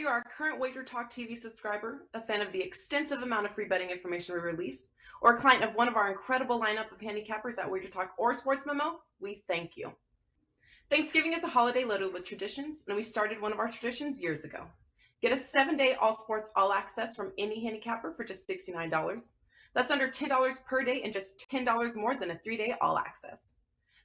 you are a current Wager Talk TV subscriber, a fan of the extensive amount of free betting information we release, or a client of one of our incredible lineup of handicappers at Wager Talk or Sports Memo, we thank you. Thanksgiving is a holiday loaded with traditions, and we started one of our traditions years ago. Get a 7-day all sports all access from any handicapper for just $69. That's under $10 per day and just $10 more than a 3-day all access.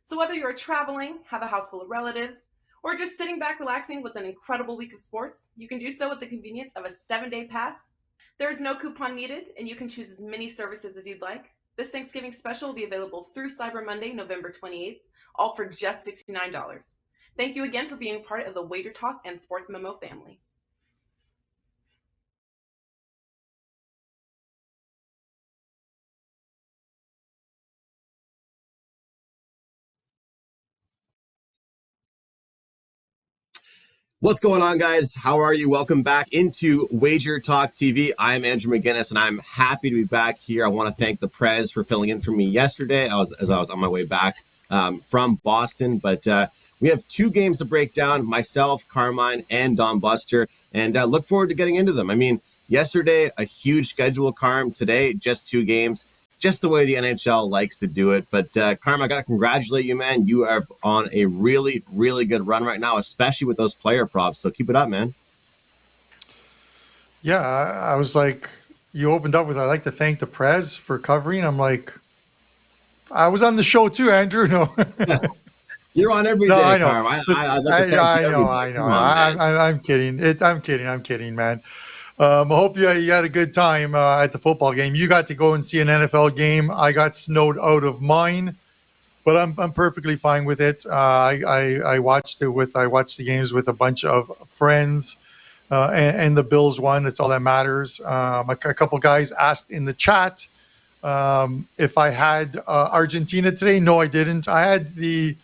So whether you're traveling, have a house full of relatives, or just sitting back relaxing with an incredible week of sports, you can do so with the convenience of a 7-day pass. There is no coupon needed, and you can choose as many services as you'd like. This Thanksgiving special will be available through Cyber Monday, November 28th, all for just $69. Thank you again for being part of the Wager Talk and Sports Memo family. What's going on, guys? How are you? Welcome back into Wager Talk TV. I'm Andrew McInnis, and I'm happy to be back here. I want to thank the Prez for filling in for me yesterday as I was on my way back from Boston. But we have 2 games to break down, myself, Carmine, and Don Buster, and look forward to getting into them. I mean, yesterday, a huge schedule, Carm. Today, just 2 games. Just the way the NHL likes to do it. But, Carm, I got to congratulate you, man. You are on a really, really good run right now, especially with those player props. So keep it up, man. Yeah, I was like, you opened up with, I'd like to thank the Prez for covering. I'm like, I was on the show too, Andrew. No. You're on every day, I know. Carm. I know. I'm kidding. I'm kidding, man. I hope you had a good time at the football game. You got to go and see an NFL game. I got snowed out of mine, but I'm perfectly fine with it. I watched the games with a bunch of friends, and the Bills won. That's all that matters. A couple guys asked in the chat if I had Argentina today. No, I didn't. I had the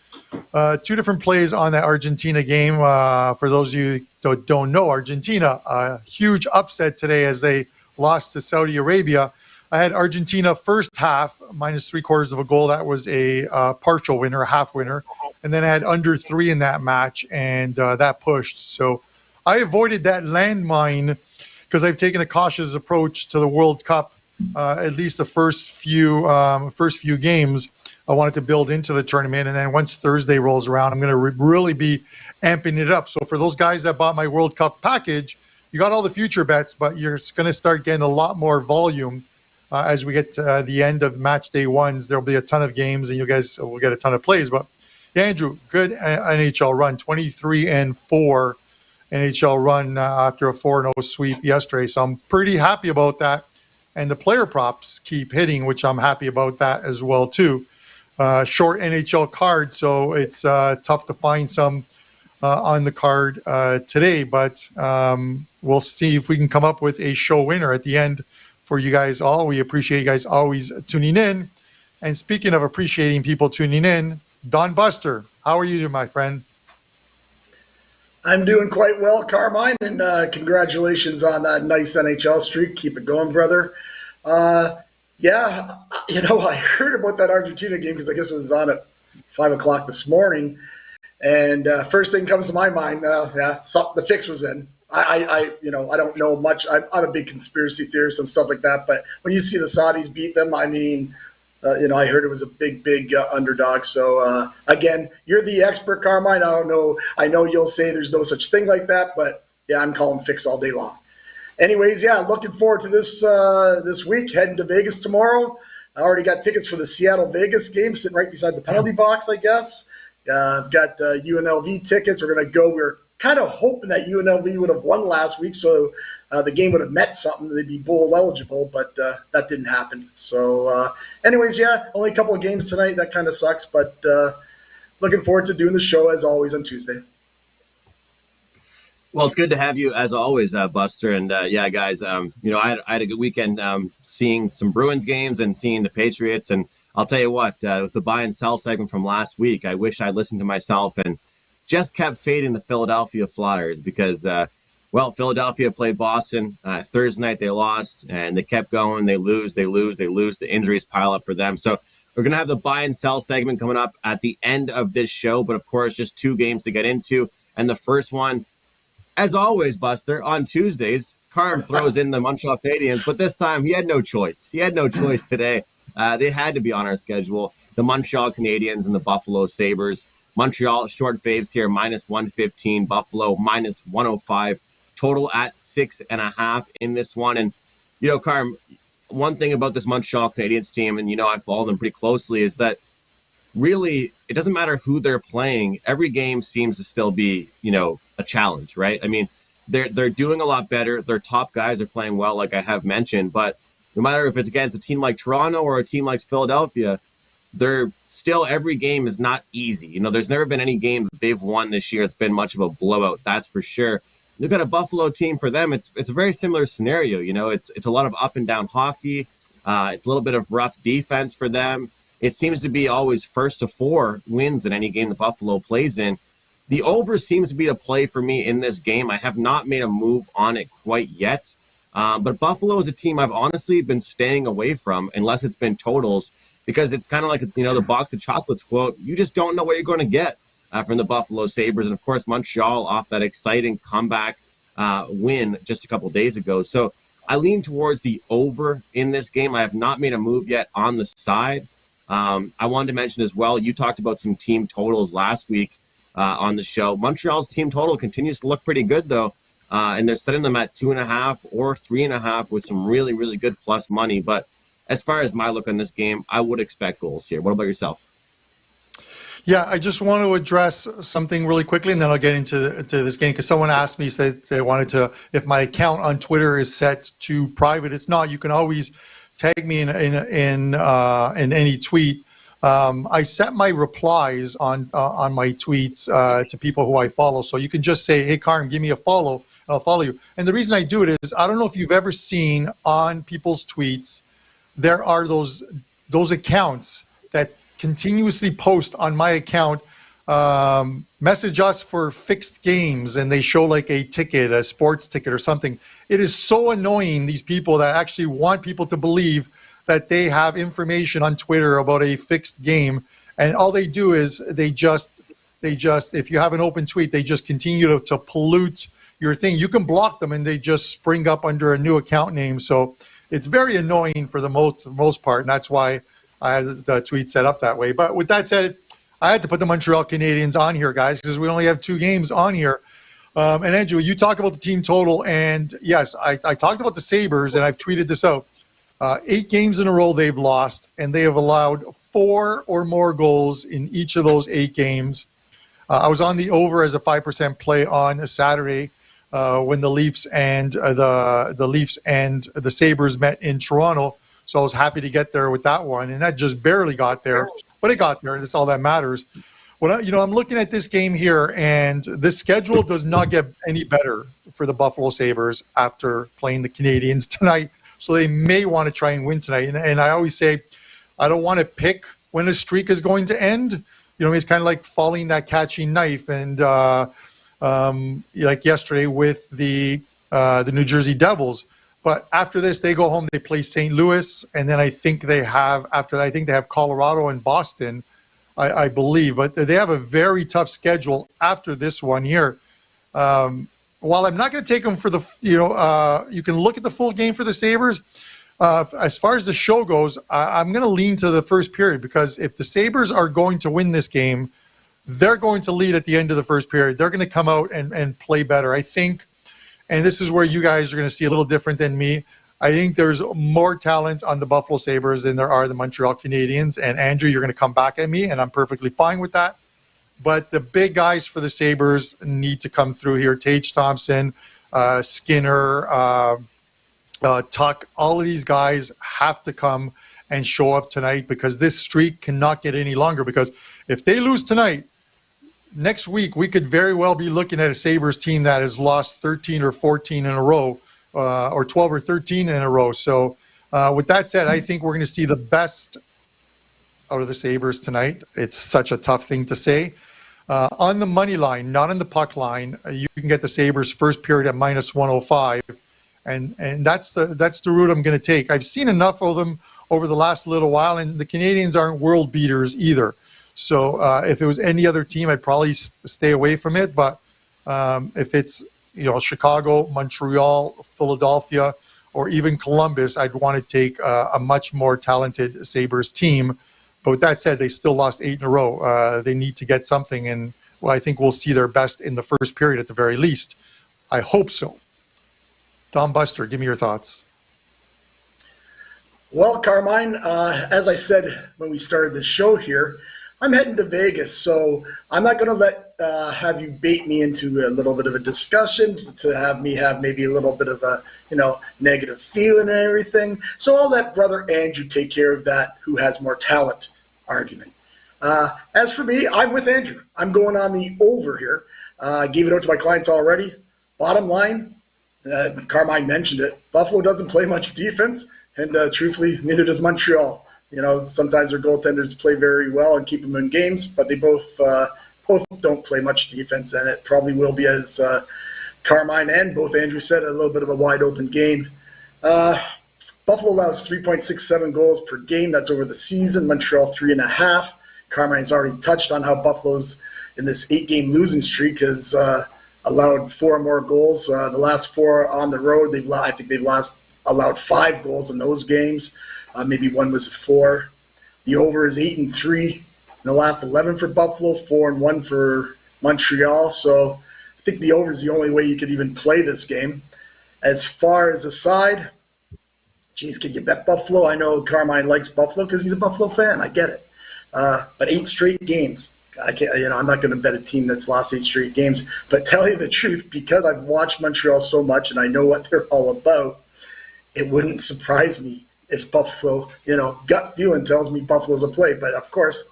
2 different plays on that Argentina game. For those of you who don't know, Argentina, a huge upset today as they lost to Saudi Arabia. I had Argentina first half minus 3/4 of a goal. That was a partial winner, a half winner. And then I had under 3 in that match, and that pushed. So I avoided that landmine because I've taken a cautious approach to the World Cup. At least the first few games, I wanted to build into the tournament, and then once Thursday rolls around, I'm going to really be amping it up. So for those guys that bought my World Cup package, you got all the future bets, but you're going to start getting a lot more volume as we get to the end of match day ones. There'll be a ton of games, and you guys will get a ton of plays. But yeah, Andrew, good NHL run, 23-4 NHL run after a 4-0 sweep yesterday. So I'm pretty happy about that. And the player props keep hitting, which I'm happy about that as well, too. Short NHL card, so it's tough to find some on the card today. But we'll see if we can come up with a show winner at the end for you guys all. We appreciate you guys always tuning in. And speaking of appreciating people tuning in, Don Buster, how are you, my friend? I'm doing quite well, Carmine, and congratulations on that nice NHL streak. Keep it going, brother. Yeah, I heard about that Argentina game because I guess it was on at 5 o'clock this morning. And first thing comes to my mind, the fix was in. I don't know much. I'm a big conspiracy theorist and stuff like that. But when you see the Saudis beat them, I mean, I heard it was a big underdog. So, again, you're the expert, Carmine. I don't know. I know you'll say there's no such thing like that, but yeah, I'm calling fix all day long. Anyways, yeah, looking forward to this week, heading to Vegas tomorrow. I already got tickets for the Seattle-Vegas game, sitting right beside the penalty box, I guess. I've got UNLV tickets. We're going to go. We're kind of hoping that UNLV would have won last week, so the game would have meant something. They'd be bowl eligible, but that didn't happen. So anyways, yeah, only a couple of games tonight. That kind of sucks, but looking forward to doing the show as always on Tuesday. Well, it's good to have you as always, Buster. And yeah, guys, I had a good weekend seeing some Bruins games and seeing the Patriots. And I'll tell you what, with the buy and sell segment from last week, I wish I listened to myself and just kept fading the Philadelphia Flyers because, Philadelphia played Boston. Thursday night they lost, and they kept going. They lose. The injuries pile up for them. So we're going to have the buy and sell segment coming up at the end of this show. But, of course, just 2 games to get into. And the first one, as always, Buster, on Tuesdays, Carm throws in the Montreal Canadiens, but this time he had no choice. He had no choice today. They had to be on our schedule. The Montreal Canadiens and the Buffalo Sabres. Montreal short faves here, -115. Buffalo -105. Total at 6.5 in this one. And, Carm, one thing about this Montreal Canadiens team, and, I follow them pretty closely, is that really it doesn't matter who they're playing. Every game seems to still be, a challenge, right? I mean, they're doing a lot better. Their top guys are playing well, like I have mentioned. But no matter if it's against a team like Toronto or a team like Philadelphia, they're still, every game is not easy. There's never been any game that they've won this year it's been much of a blowout, that's for sure. Look at a Buffalo team. For them, it's a very similar scenario. It's a lot of up and down hockey. It's a little bit of rough defense for them. It seems to be always 1st to 4 wins in any game that Buffalo plays in. The over seems to be the play for me in this game. I have not made a move on it quite yet. But Buffalo is a team I've honestly been staying away from unless it's been totals, because it's kind of like, the box of chocolates quote. You just don't know what you're going to get from the Buffalo Sabres. And, of course, Montreal off that exciting comeback win just a couple days ago. So I lean towards the over in this game. I have not made a move yet on the side. I wanted to mention as well, you talked about some team totals last week on the show. Montreal's team total continues to look pretty good, though. And they're setting them at 2.5 or 3.5 with some really, really good plus money. But as far as my look on this game, I would expect goals here. What about yourself? Yeah, I just want to address something really quickly, and then I'll get into this game, because someone asked me, said they wanted to, if my account on Twitter is set to private. It's not. You can always tag me in any tweet. I set my replies on my tweets to people who I follow. So you can just say, hey, Carm, give me a follow, and I'll follow you. And the reason I do it is, I don't know if you've ever seen on people's tweets, there are those accounts that continuously post on my account, message us for fixed games, and they show like a ticket, a sports ticket or something. It is so annoying, these people that actually want people to believe that they have information on Twitter about a fixed game, and all they do is they just if you have an open tweet, they just continue to pollute your thing. You can block them and they just spring up under a new account name. So it's very annoying for the most part, and that's why I had the tweet set up that way. But with that said, I had to put the Montreal Canadiens on here, guys, because we only have 2 games on here. And Andrew, you talk about the team total, and yes, I talked about the Sabres, and I've tweeted this out. 8 games in a row they've lost, and they have allowed 4 or more goals in each of those 8 games. I was on the over as a 5% play on a Saturday when the Leafs and the Sabres met in Toronto. So I was happy to get there with that one, and that just barely got there, but it got there. That's all that matters. I'm looking at this game here, and the schedule does not get any better for the Buffalo Sabres after playing the Canadiens tonight. So they may want to try and win tonight. And I always say, I don't want to pick when a streak is going to end. It's kind of like following that catching knife. And like yesterday with the New Jersey Devils. But after this, they go home, they play St. Louis, and then I think they have Colorado and Boston, I believe. But they have a very tough schedule after this one here. While I'm not going to take them for you can look at the full game for the Sabres. As far as the show goes, I'm going to lean to the first period, because if the Sabres are going to win this game, they're going to lead at the end of the first period. They're going to come out and play better, I think. And this is where you guys are going to see a little different than me. I think there's more talent on the Buffalo Sabres than there are the Montreal Canadiens. And Andrew, you're going to come back at me, and I'm perfectly fine with that. But the big guys for the Sabres need to come through here. Tage Thompson, Skinner, Tuck, all of these guys have to come and show up tonight, because this streak cannot get any longer. Because if they lose tonight, next week we could very well be looking at a Sabres team that has lost 13 or 14 in a row, or 12 or 13 in a row. So with that said, I think we're going to see the best out of the Sabres tonight. It's such a tough thing to say. On the money line, not on the puck line, you can get the Sabres first period at -105. And that's the route I'm going to take. I've seen enough of them over the last little while, and the Canadiens aren't world beaters either. So if it was any other team, I'd probably stay away from it. But if it's Chicago, Montreal, Philadelphia, or even Columbus, I'd want to take a much more talented Sabres team. But with that said, they still lost 8 in a row. They need to get something, and I think we'll see their best in the first period at the very least. I hope so. Don Buster, give me your thoughts. Well, Carmine, as I said when we started the show here, I'm heading to Vegas, so I'm not going to have you bait me into a little bit of a discussion to have me have maybe a little bit of a negative feeling and everything. So I'll let brother Andrew take care of that, who has more talent argument. As for me, I'm with Andrew. I'm going on the over here. I gave it out to my clients already. Bottom line, Carmine mentioned it. Buffalo doesn't play much defense. And truthfully, neither does Montreal. Sometimes their goaltenders play very well and keep them in games, but they both don't play much defense, and it probably will be, as Carmine and both Andrew said, a little bit of a wide open game. Buffalo allows 3.67 goals per game. That's over the season. Montreal 3.5. Carmine's already touched on how Buffalo's in this 8-game losing streak has allowed 4 more goals. The last 4 on the road, I think they've allowed 5 goals in those games. Maybe one was 4. The over is 8-3 in the last 11 for Buffalo, 4-1 for Montreal. So I think the over is the only way you could even play this game. As far as the side, can you bet Buffalo? I know Carmine likes Buffalo because he's a Buffalo fan. I get it. But 8 straight games. I can't. I'm not going to bet a team that's lost 8 straight games. But tell you the truth, because I've watched Montreal so much and I know what they're all about, it wouldn't surprise me if Buffalo, gut feeling tells me Buffalo's a play. But of course,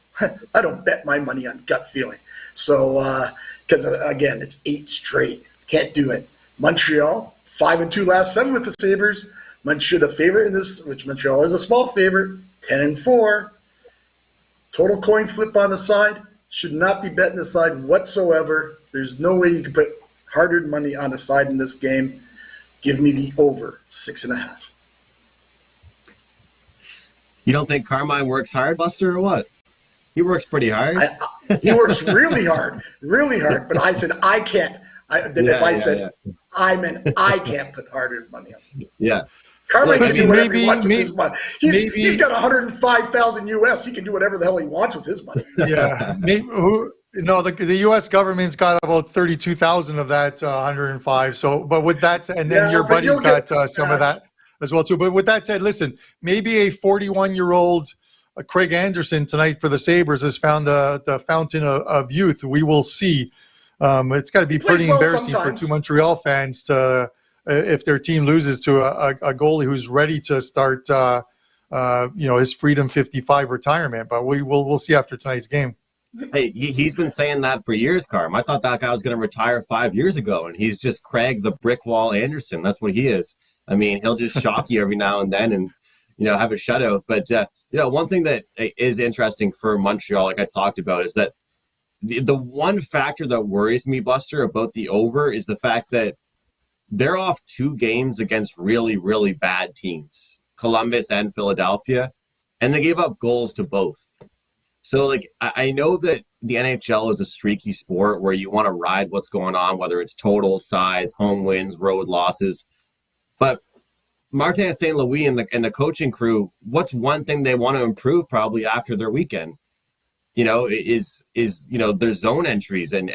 I don't bet my money on gut feeling. So, because again, it's 8 straight. Can't do it. Montreal, 5-2 last 7 with the Sabres. Montreal, the favorite in this, which Montreal is a small favorite, 10-4. Total coin flip on the side. Should not be betting the side whatsoever. There's no way you can put hard-earned money on the side in this game. Give me the over 6.5. You don't think Carmine works hard, Buster, or what? He works pretty hard. He works really hard. But I said I can't. I meant I can't put hard-earded money on. Yeah. Carmine can do whatever he wants with his money. He's got $105,000 US. He can do whatever the hell he wants with his money. Yeah. The U.S. government's got about 32,000 of that 105. So, but with that, and then your buddy's got some of that as well too. But with that said, listen, maybe a 41-year-old Craig Anderson tonight for the Sabres has found the fountain of youth. We will see. It's got to be pretty embarrassing for 2 Montreal fans to. If their team loses to a goalie who's ready to start, his Freedom 55 retirement, but we'll see after tonight's game. Hey, he's been saying that for years, Carm. I thought that guy was going to retire 5 years ago, and he's just Craig the Brick Wall Anderson. That's what he is. I mean, he'll just shock you every now and then, and have a shutout. But one thing that is interesting for Montreal, like I talked about, is that the one factor that worries me, Buster, about the over is the fact that they're off 2 games against really, really bad teams, Columbus and Philadelphia, and they gave up goals to both. So, I know that the NHL is a streaky sport where you want to ride what's going on, whether it's total, sides, home wins, road losses. But Martin St. Louis and the coaching crew, what's one thing they want to improve probably after their weekend? Is their zone entries and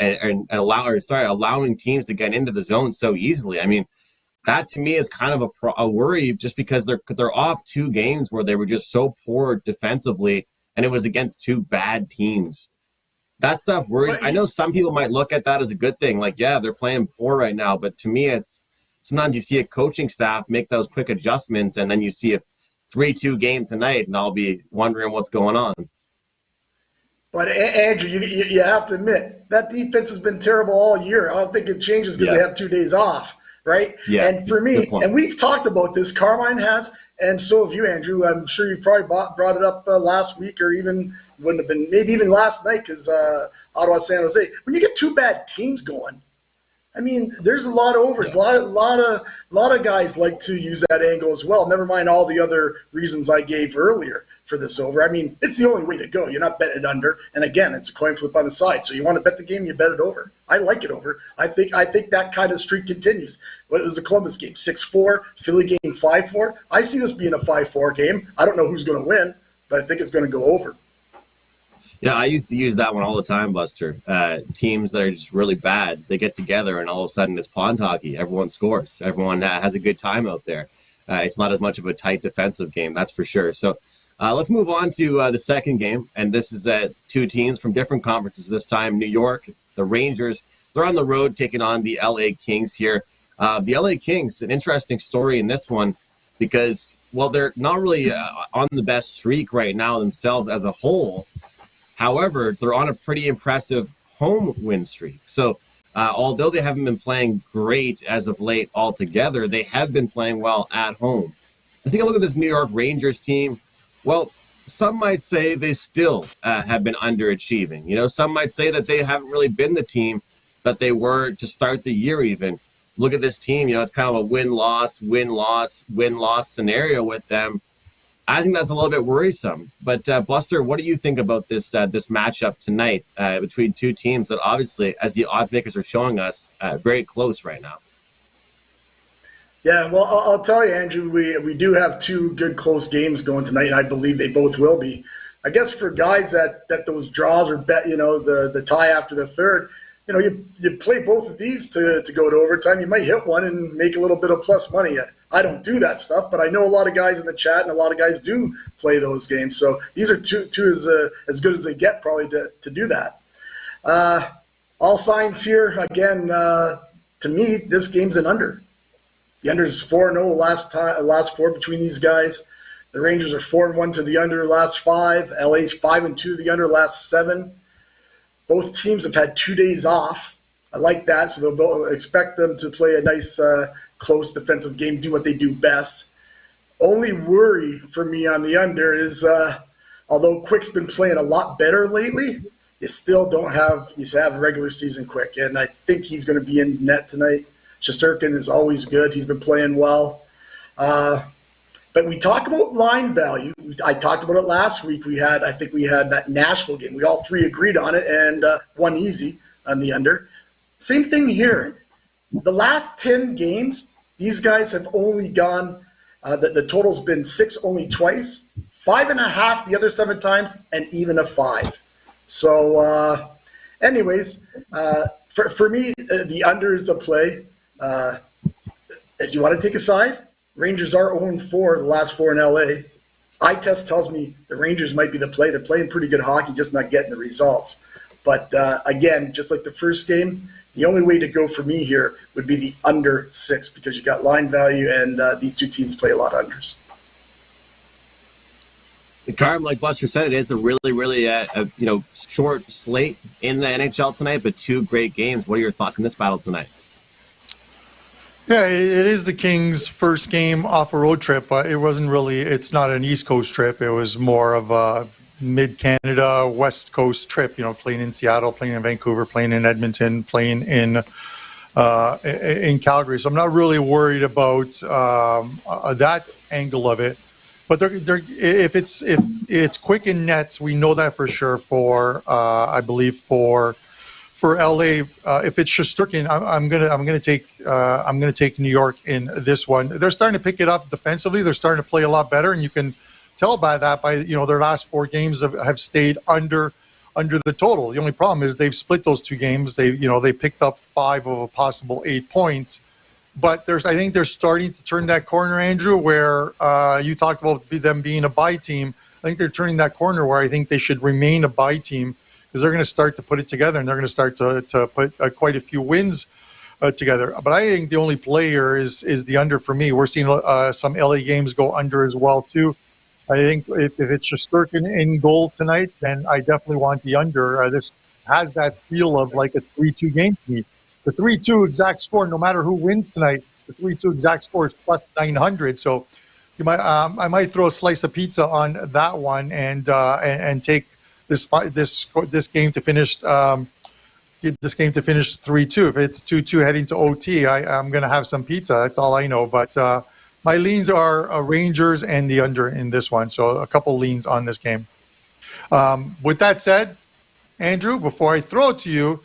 allowing teams to get into the zone so easily. I mean, that to me is kind of a worry, just because they're off 2 games where they were just so poor defensively, and it was against 2 bad teams. That stuff worries. I know some people might look at that as a good thing. They're playing poor right now, but to me, it's sometimes you see a coaching staff make those quick adjustments, and then you see a 3-2 game tonight, and I'll be wondering what's going on. But Andrew, you have to admit that defense has been terrible all year. I don't think it changes because they have 2 days off, right? Yeah. And for me, and we've talked about this, Carmine has, and so have you, Andrew. I'm sure you've probably brought it up last week, or even wouldn't have been maybe even last night, because Ottawa, San Jose. When you get 2 bad teams going, I mean, there's a lot of overs. Yeah. A lot of guys like to use that angle as well. Never mind all the other reasons I gave earlier for this over. I mean, it's the only way to go. You're not betting it under. And again, it's a coin flip on the side. So you want to bet the game, you bet it over. I like it over. I think that kind of streak continues. What was the Columbus game? 6-4, Philly game 5-4. I see this being a 5-4 game. I don't know who's going to win, but I think it's going to go over. Yeah, I used to use that one all the time, Buster. Teams that are just really bad, they get together and all of a sudden it's pond hockey. Everyone scores. Everyone has a good time out there. It's not as much of a tight defensive game, that's for sure. So let's move on to the second game. And this is two teams from different conferences this time. New York, the Rangers, they're on the road taking on the LA Kings here. The LA Kings, an interesting story in this one because, well, they're not really on the best streak right now themselves as a whole. However, they're on a pretty impressive home win streak. So although they haven't been playing great as of late altogether, they have been playing well at home. I think I look at this New York Rangers team. Well, some might say they still have been underachieving. You know, some might say that they haven't really been the team that they were to start the year even. Look at this team. You know, it's kind of a win-loss, win-loss, win-loss scenario with them. I think that's a little bit worrisome. But Buster, what do you think about this this matchup tonight between two teams that obviously, as the odds makers are showing us, very close right now? Yeah, well, I'll tell you, Andrew, we do have two good close games going tonight, and I believe they both will be. I guess for guys that bet those draws or bet, you know, the tie after the third, you know, you play both of these to go to overtime. You might hit one and make a little bit of plus money. I don't do that stuff, but I know a lot of guys in the chat and a lot of guys do play those games. So these are two as good as they get probably to do that. All signs here, again, to me, this game's an under. The under is 4-0 last four between these guys. The Rangers are 4-1 to the under last 5. LA's 5-2 to the under last 7. Both teams have had 2 days off. I like that, so they'll both expect them to play a nice, close defensive game, do what they do best. Only worry for me on the under is, although Quick's been playing a lot better lately, you still have regular season Quick, and I think he's going to be in net tonight. Shesterkin is always good. He's been playing well. But we talk about line value. I talked about it last week. I think we had that Nashville game. We all three agreed on it and won easy on the under. Same thing here. The last 10 games, these guys have only gone, the total's been 6 only twice, 5.5 the other 7 times, and even a 5. So anyways, for me, the under is the play. If you want to take a side, Rangers are 0-4 the last 4 in LA. Eye test tells me the Rangers might be the play. They're playing pretty good hockey, just not getting the results. But again, just like the first game, the only way to go for me here would be the under 6 because you got line value and these two teams play a lot of unders. Carm, like Buster said, it is a really, really short slate in the NHL tonight, but 2 great games. What are your thoughts on this battle tonight? Yeah, it is the Kings' first game off a road trip. It's not an East Coast trip. It was more of a mid-Canada, West Coast trip, you know, playing in Seattle, playing in Vancouver, playing in Edmonton, playing in Calgary. So I'm not really worried about that angle of it. But if it's Quick in nets, we know that for sure for LA. If it's Shesterkin, I'm gonna take New York in this one. They're starting to pick it up defensively. They're starting to play a lot better, and you can tell by their last 4 games have stayed under the total. The only problem is they've split those 2 games. They picked up 5 of a possible 8 points. But I think they're starting to turn that corner, Andrew, where you talked about them being a bye team. I think they're turning that corner where I think they should remain a bye team because they're going to start to put it together and they're going to start to put quite a few wins together. But I think the only player is the under for me. We're seeing some LA games go under as well, too. I think if it's Shesterkin in goal tonight, then I definitely want the under. This has that feel of like a 3-2 game to me. The 3-2 exact score, no matter who wins tonight, the 3-2 exact score is plus 900. So I might throw a slice of pizza on that one and take this game to finish get this game to finish 3-2. If it's 2-2 heading to OT, I'm going to have some pizza. That's all I know. But my leans are Rangers and the under in this one. So a couple leans on this game. With that said, Andrew, before I throw it to you,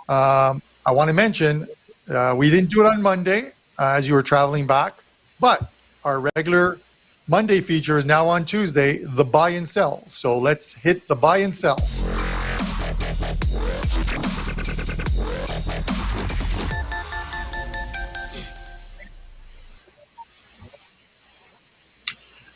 I want to mention we didn't do it on Monday as you were traveling back, but our regular Monday feature is now on Tuesday, the buy and sell. So let's hit the buy and sell.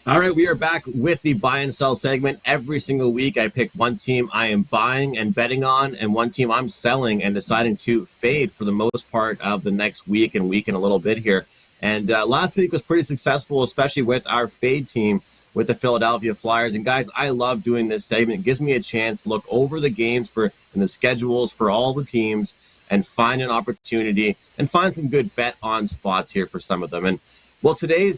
All right, we are back with the buy and sell segment. Every single week, I pick one team I am buying and betting on, and one team I'm selling and deciding to fade for the most part of the next week and a little bit here. And last week was pretty successful, especially with our fade team with the Philadelphia Flyers. And guys, I love doing this segment. It gives me a chance to look over the games and the schedules for all the teams and find an opportunity and find some good bet on spots here for some of them. And well, today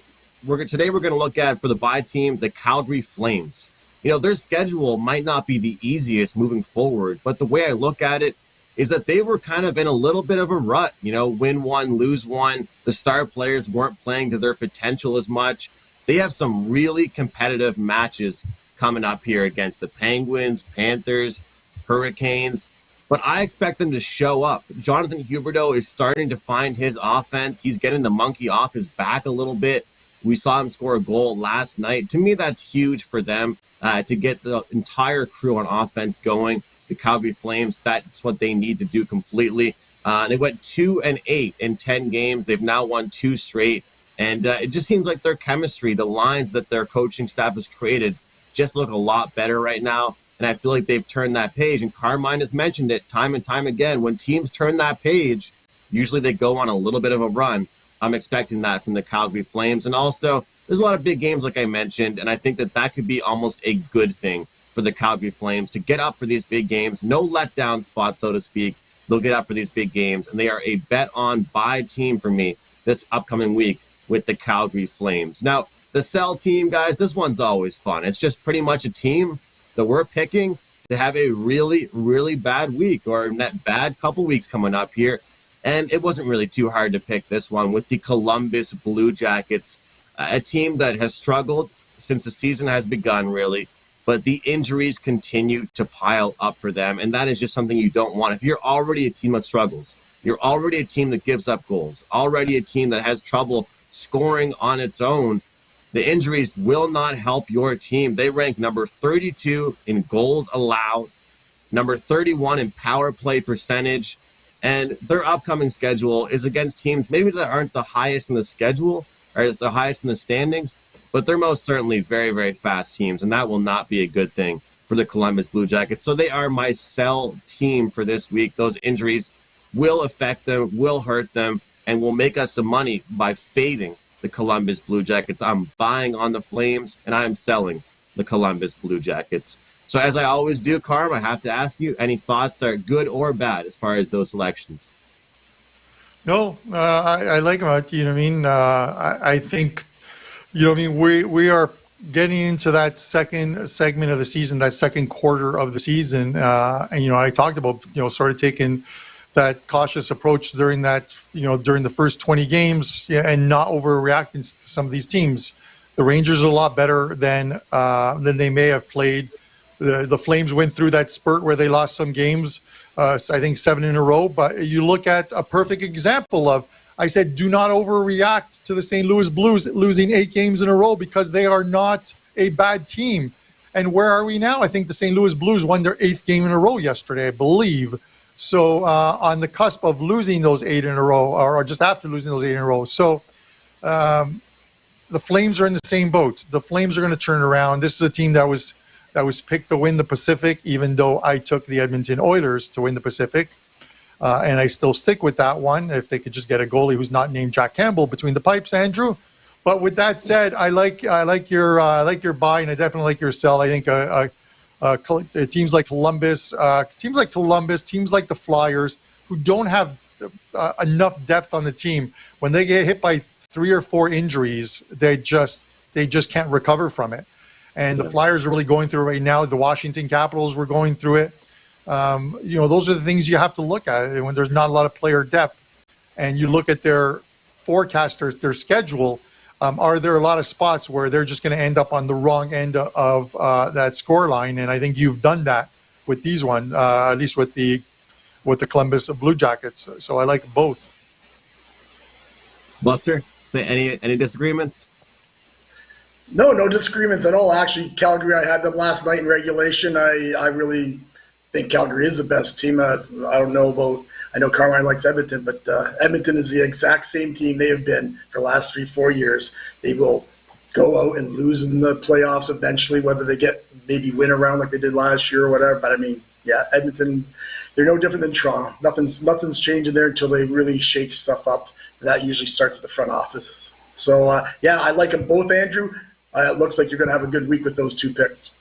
we're going to look at, for the buy team, the Calgary Flames. You know, their schedule might not be the easiest moving forward, but the way I look at it is that they were kind of in a little bit of a rut, you know, win one, lose one. The star players weren't playing to their potential as much. They have some really competitive matches coming up here against the Penguins, Panthers, Hurricanes, but I expect them to show up. Jonathan Huberdeau is starting to find his offense. He's getting the monkey off his back a little bit. We saw him score a goal last night. To me, that's huge for them to get the entire crew on offense going. The Calgary Flames, that's what they need to do completely. They went 2-8 in 10 games. They've now won 2 straight. And it just seems like their chemistry, the lines that their coaching staff has created, just look a lot better right now. And I feel like they've turned that page. And Carmine has mentioned it time and time again. When teams turn that page, usually they go on a little bit of a run. I'm expecting that from the Calgary Flames. And also, there's a lot of big games, like I mentioned, and I think that could be almost a good thing for the Calgary Flames to get up for these big games. No letdown spot, so to speak. They'll get up for these big games, and they are a bet-on-buy team for me this upcoming week with the Calgary Flames. Now, the sell team, guys, this one's always fun. It's just pretty much a team that we're picking to have a really, really bad week or a bad couple weeks coming up here. And it wasn't really too hard to pick this one with the Columbus Blue Jackets, a team that has struggled since the season has begun, really. But the injuries continue to pile up for them, and that is just something you don't want. If you're already a team that struggles, you're already a team that gives up goals, already a team that has trouble scoring on its own, the injuries will not help your team. They rank number 32 in goals allowed, number 31 in power play percentage, and their upcoming schedule is against teams maybe that aren't the highest in the schedule or is the highest in the standings, but they're most certainly very, very fast teams, and that will not be a good thing for the Columbus Blue Jackets. So they are my sell team for this week. Those injuries will affect them, will hurt them, and will make us some money by fading the Columbus Blue Jackets. I'm buying on the Flames, and I'm selling the Columbus Blue Jackets. So as I always do, Carm, I have to ask you, any thoughts are good or bad as far as those selections? No, I like them. You know what I mean? I think, you know what I mean, we are getting into that second segment of the season, that second quarter of the season. And, you know, I talked about, you know, sort of taking that cautious approach during that, you know, during the first 20 games, and not overreacting to some of these teams. The Rangers are a lot better than they may have played. The Flames went through that spurt where they lost some games, I think 7 in a row. But you look at a perfect example of, I said, do not overreact to the St. Louis Blues losing 8 games in a row, because they are not a bad team. And where are we now? I think the St. Louis Blues won their 8th game in a row yesterday, I believe. So on the cusp of losing those 8 in a row, or just after losing those 8 in a row. So the Flames are in the same boat. The Flames are going to turn around. This is a team that was picked to win the Pacific, even though I took the Edmonton Oilers to win the Pacific. And I still stick with that one, if they could just get a goalie who's not named Jack Campbell between the pipes, Andrew. But with that said, I like your buy, and I definitely like your sell. I think teams like Columbus, teams like the Flyers, who don't have enough depth on the team, when they get hit by 3 or 4 injuries, they just can't recover from it. And the Flyers are really going through it right now. The Washington Capitals were going through it. Those are the things you have to look at when there's not a lot of player depth, and you look at their forecasters, their schedule. Are there a lot of spots where they're just going to end up on the wrong end of that score line? And I think you've done that with these one, at least with the Columbus Blue Jackets. So I like both. Buster, any disagreements? No disagreements at all. Actually, Calgary, I had them last night in regulation. I really think Calgary is the best team. I know Carmine likes Edmonton, but Edmonton is the exact same team they have been for the last 3-4 years. They will go out and lose in the playoffs eventually, whether they maybe win around like they did last year or whatever. But I mean, yeah, Edmonton, they're no different than Toronto. Nothing's changing there until they really shake stuff up. And that usually starts at the front office. So, I like them both, Andrew. It looks like you're going to have a good week with those two picks.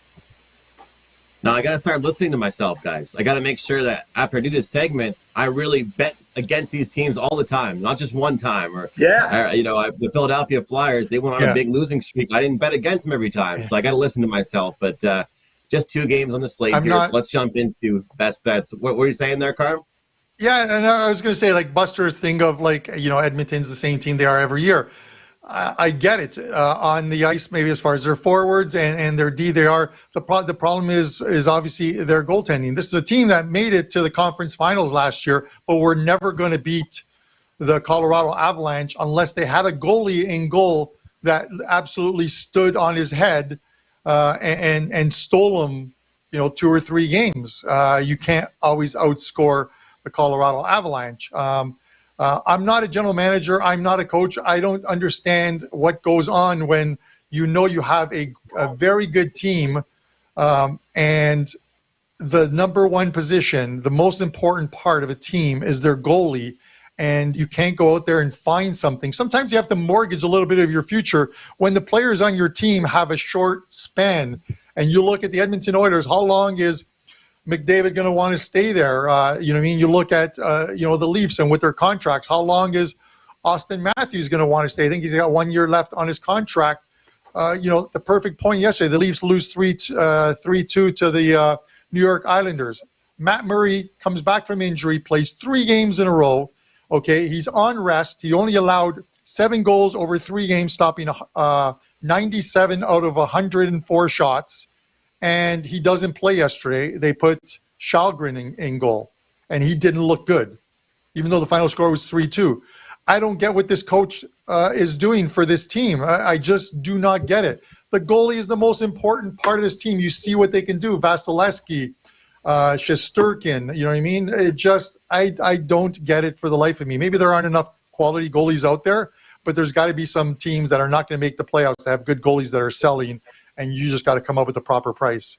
Now, I got to start listening to myself, guys. I got to make sure that after I do this segment, I really bet against these teams all the time, not just one time. The Philadelphia Flyers, they went on a big losing streak. I didn't bet against them every time, so I got to listen to myself. But just 2 games on the slate here, so let's jump into best bets. What were you saying there, Carm? Yeah, and I was going to say, like Buster's thing of Edmonton's the same team they are every year. I get it. On the ice, maybe as far as their forwards and their D, they are. The problem is obviously their goaltending. This is a team that made it to the conference finals last year, but we're never going to beat the Colorado Avalanche unless they had a goalie in goal that absolutely stood on his head and stole them, 2 or 3 games. You can't always outscore the Colorado Avalanche. I'm not a general manager. I'm not a coach. I don't understand what goes on when you have a very good team and the number one position, the most important part of a team is their goalie, and you can't go out there and find something. Sometimes you have to mortgage a little bit of your future when the players on your team have a short span. And you look at the Edmonton Oilers, how long is McDavid going to want to stay there? You look at, the Leafs and with their contracts, how long is Austin Matthews going to want to stay? I think he's got 1 year left on his contract. The perfect point yesterday, the Leafs lose 3-2 to the New York Islanders. Matt Murray comes back from injury, plays 3 games in a row. Okay, he's on rest. He only allowed 7 goals over 3 games, stopping 97 out of 104 shots. And he doesn't play yesterday. They put Shalgren in goal, and he didn't look good, even though the final score was 3-2. I don't get what this coach is doing for this team. I just do not get it. The goalie is the most important part of this team. You see what they can do. Vasilevsky, Shesterkin, you know what I mean? I don't get it for the life of me. Maybe there aren't enough quality goalies out there, but there's got to be some teams that are not going to make the playoffs that have good goalies that are selling, and you just got to come up with the proper price.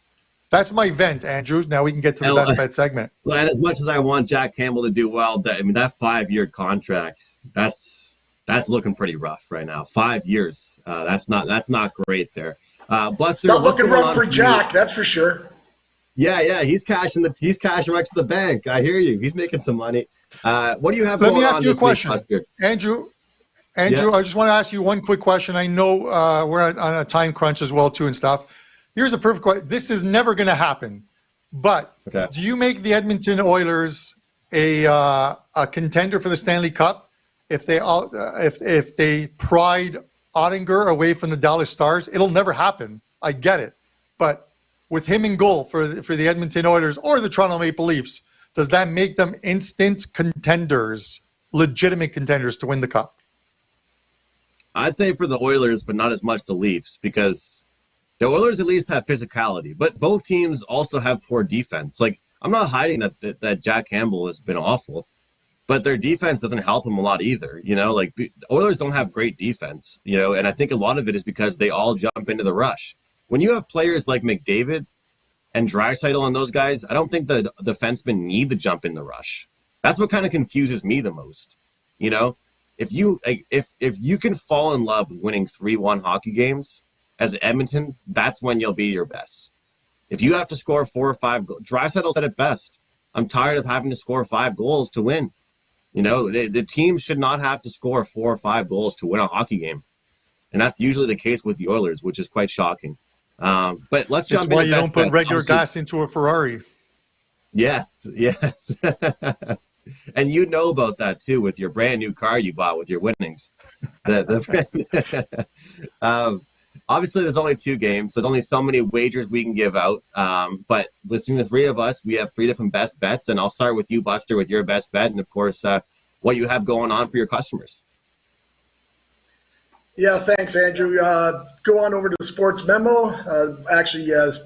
That's my vent, Andrew. Now we can get to the best bet segment. Well, and as much as I want Jack Campbell to do well, that 5-year contract, that's looking pretty rough right now. 5 years, that's not great there. Buster, it's not looking rough for Jack, that's for sure. Yeah, he's cashing right to the bank. I hear you. He's making some money. What do you have? Let me ask you a question, Andrew. I just want to ask you one quick question. I know we're on a time crunch as well, too, and stuff. Here's a perfect question. This is never going to happen, but do you make the Edmonton Oilers a contender for the Stanley Cup if they pried Ottinger away from the Dallas Stars? It'll never happen. I get it, but with him in goal for the Edmonton Oilers or the Toronto Maple Leafs, does that make them instant contenders, legitimate contenders to win the Cup? I'd say for the Oilers, but not as much the Leafs, because the Oilers at least have physicality, but both teams also have poor defense. Like, I'm not hiding that Jack Campbell has been awful, but their defense doesn't help them a lot either. The Oilers don't have great defense, and I think a lot of it is because they all jump into the rush. When you have players like McDavid and Draisaitl and those guys, I don't think the defensemen need to jump in the rush. That's what kind of confuses me the most, If you can fall in love with winning 3-1 hockey games as Edmonton, that's when you'll be your best. If you have to score 4 or 5 goals, Draisaitl said it best. I'm tired of having to score 5 goals to win. The team should not have to score 4 or 5 goals to win a hockey game. And that's usually the case with the Oilers, which is quite shocking. But let's jump in. That's why you don't put regular gas into a Ferrari. Yes, yes. And you know about that too with your brand new car you bought with your winnings. Obviously, there's only 2 games. So there's only so many wagers we can give out. But between the 3 of us, we have 3 different best bets. And I'll start with you, Buster, with your best bet. And of course, what you have going on for your customers. Yeah, thanks, Andrew. Go on over to the Sports Memo.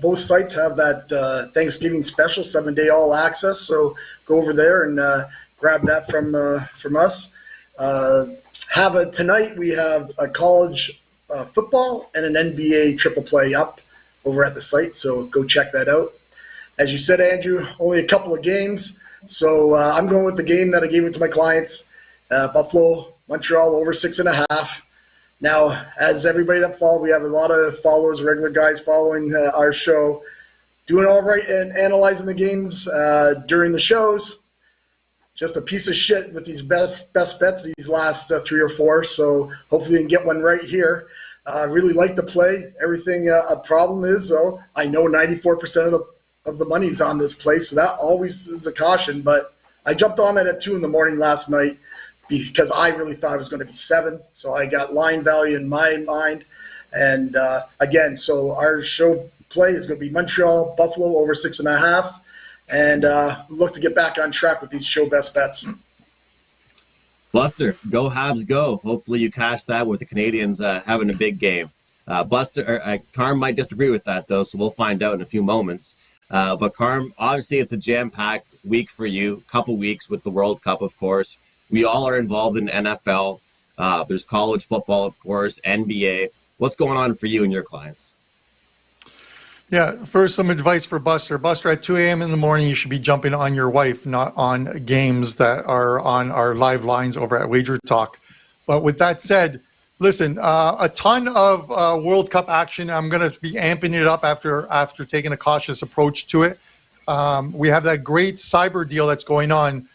Both sites have that Thanksgiving special, 7-day all access. So go over there and grab that from us. Tonight we have a college football and an NBA triple play up over at the site. So go check that out. As you said, Andrew, only a couple of games. So I'm going with the game that I gave it to my clients. Buffalo, Montreal over 6.5. Now, as everybody that follows, we have a lot of followers, regular guys following our show, doing all right and analyzing the games during the shows. Just a piece of shit with these best bets these last 3 or 4. So hopefully you can get one right here. I really like the play. Everything a problem is, though, I know 94% of the money's on this play, so that always is a caution. But I jumped on it at 2 in the morning last night, because I really thought it was going to be 7. So I got line value in my mind. And again, so our show play is going to be Montreal, Buffalo over 6.5. And look to get back on track with these show best bets. Buster, go Habs go. Hopefully you cash that with the Canadiens having a big game. Carm might disagree with that, though, so we'll find out in a few moments. But Carm, obviously it's a jam-packed week for you, couple weeks with the World Cup, of course. We all are involved in NFL. There's college football, of course, NBA. What's going on for you and your clients? Yeah, first, some advice for Buster. Buster, at 2 a.m. in the morning, you should be jumping on your wife, not on games that are on our live lines over at Wager Talk. But with that said, listen, a ton of World Cup action. I'm going to be amping it up after taking a cautious approach to it. We have that great cyber deal that's going on.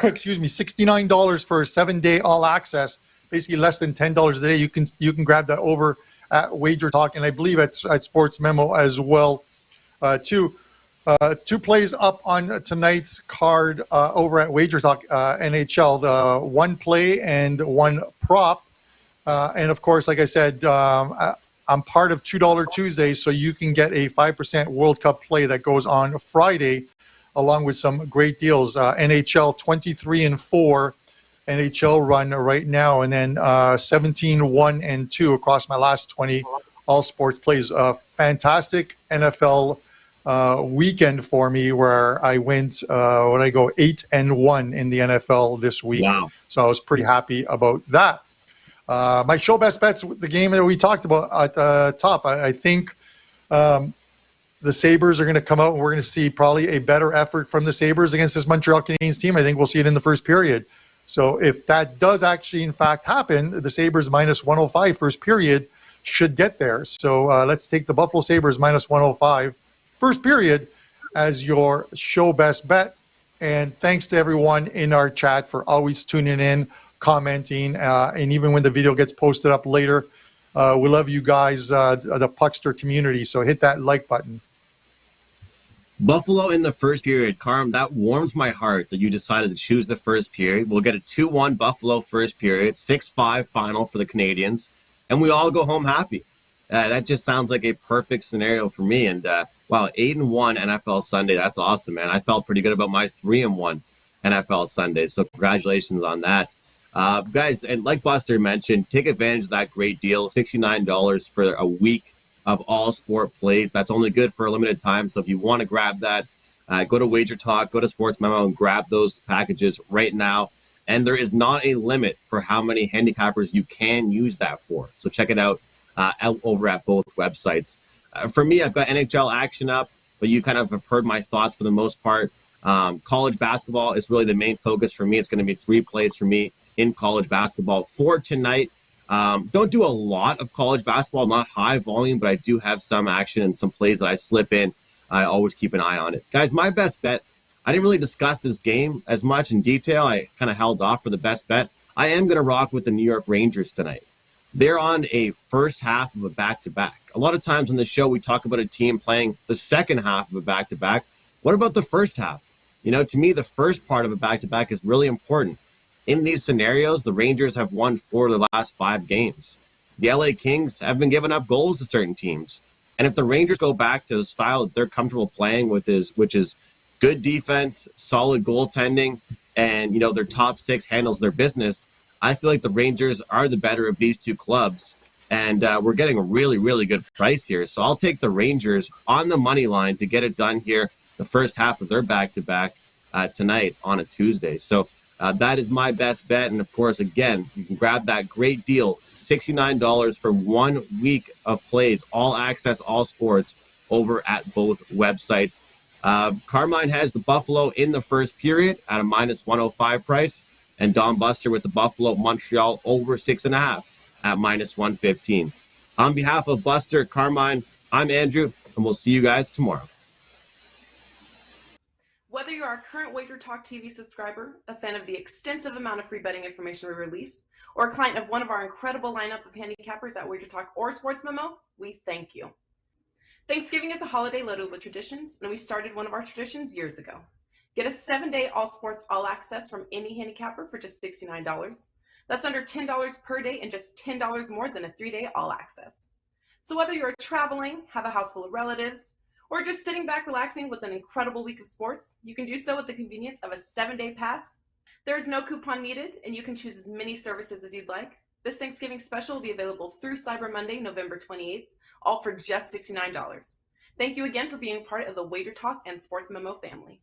Excuse me, $69 for a 7-day all access, basically less than $10 a day. You can grab that over at Wager Talk, and I believe at Sports Memo as well. Two plays up on tonight's card over at Wager Talk NHL. The 1 play and 1 prop, and of course, like I said, I'm part of $2 Tuesday, so you can get a 5% World Cup play that goes on Friday, along with some great deals. NHL 23-4 NHL run right now, and then 17-1-2 across my last 20 all sports plays. Fantastic NFL weekend for me, where I went 8-1 in the NFL this week. Wow. So I was pretty happy about that. My show best bets, the game that we talked about at the top, I think the Sabres are going to come out, and we're going to see probably a better effort from the Sabres against this Montreal Canadiens team. I think we'll see it in the first period. So if that does actually, in fact, happen, the Sabres minus 105 first period should get there. So let's take the Buffalo Sabres minus 105 first period as your show best bet. And thanks to everyone in our chat for always tuning in, commenting, and even when the video gets posted up later, we love you guys, the Puckster community. So hit that like button. Buffalo in the first period. Carm, that warms my heart that you decided to choose the first period. We'll get a 2-1 Buffalo first period, 6-5 final for the Canadiens, and we all go home happy. That just sounds like a perfect scenario for me. And wow, 8-1 NFL Sunday. That's awesome, man. I felt pretty good about my 3-1 NFL Sunday. So congratulations on that. Guys, and like Buster mentioned, take advantage of that great deal, $69 for a week of all sport plays. That's only good for a limited time. So if you want to grab that, go to Wager Talk, go to Sports Memo, and grab those packages right now. And there is not a limit for how many handicappers you can use that for. So check it out over at both websites. For me, I've got NHL action up, but you kind of have heard my thoughts for the most part. College basketball is really the main focus for me. It's going to be 3 plays for me in college basketball for tonight. Don't do a lot of college basketball, not high volume, but I do have some action and some plays that I slip in. I always keep an eye on it. Guys, my best bet, I didn't really discuss this game as much in detail. I kind of held off for the best bet. I am going to rock with the New York Rangers tonight. They're on a first half of a back-to-back. A lot of times on the show, we talk about a team playing the second half of a back-to-back. What about the first half? To me, the first part of a back-to-back is really important. In these scenarios, the Rangers have won 4 of the last 5 games. The LA Kings have been giving up goals to certain teams. And if the Rangers go back to the style that they're comfortable playing with, which is good defense, solid goaltending, and their top 6 handles their business, I feel like the Rangers are the better of these two clubs. And we're getting a really, really good price here. So I'll take the Rangers on the money line to get it done here the first half of their back-to-back tonight on a Tuesday. So that is my best bet. And, of course, again, you can grab that great deal, $69 for 1 week of plays, all access, all sports, over at both websites. Carmine has the Buffalo in the first period at a -105 price, and Don Buster with the Buffalo Montreal over 6.5 at -115. On behalf of Buster, Carmine, I'm Andrew, and we'll see you guys tomorrow. Whether you're a current Wager Talk TV subscriber, a fan of the extensive amount of free betting information we release, or a client of one of our incredible lineup of handicappers at Wager Talk or Sports Memo, we thank you. Thanksgiving is a holiday loaded with traditions, and we started one of our traditions years ago. Get a 7-day all sports, all access from any handicapper for just $69. That's under $10 per day and just $10 more than a 3-day all access. So whether you're traveling, have a house full of relatives, or just sitting back relaxing with an incredible week of sports, you can do so with the convenience of a 7-day pass. There is no coupon needed, and you can choose as many services as you'd like. This Thanksgiving special will be available through Cyber Monday, November 28th, all for just $69. Thank you again for being part of the Wager Talk and Sports Memo family.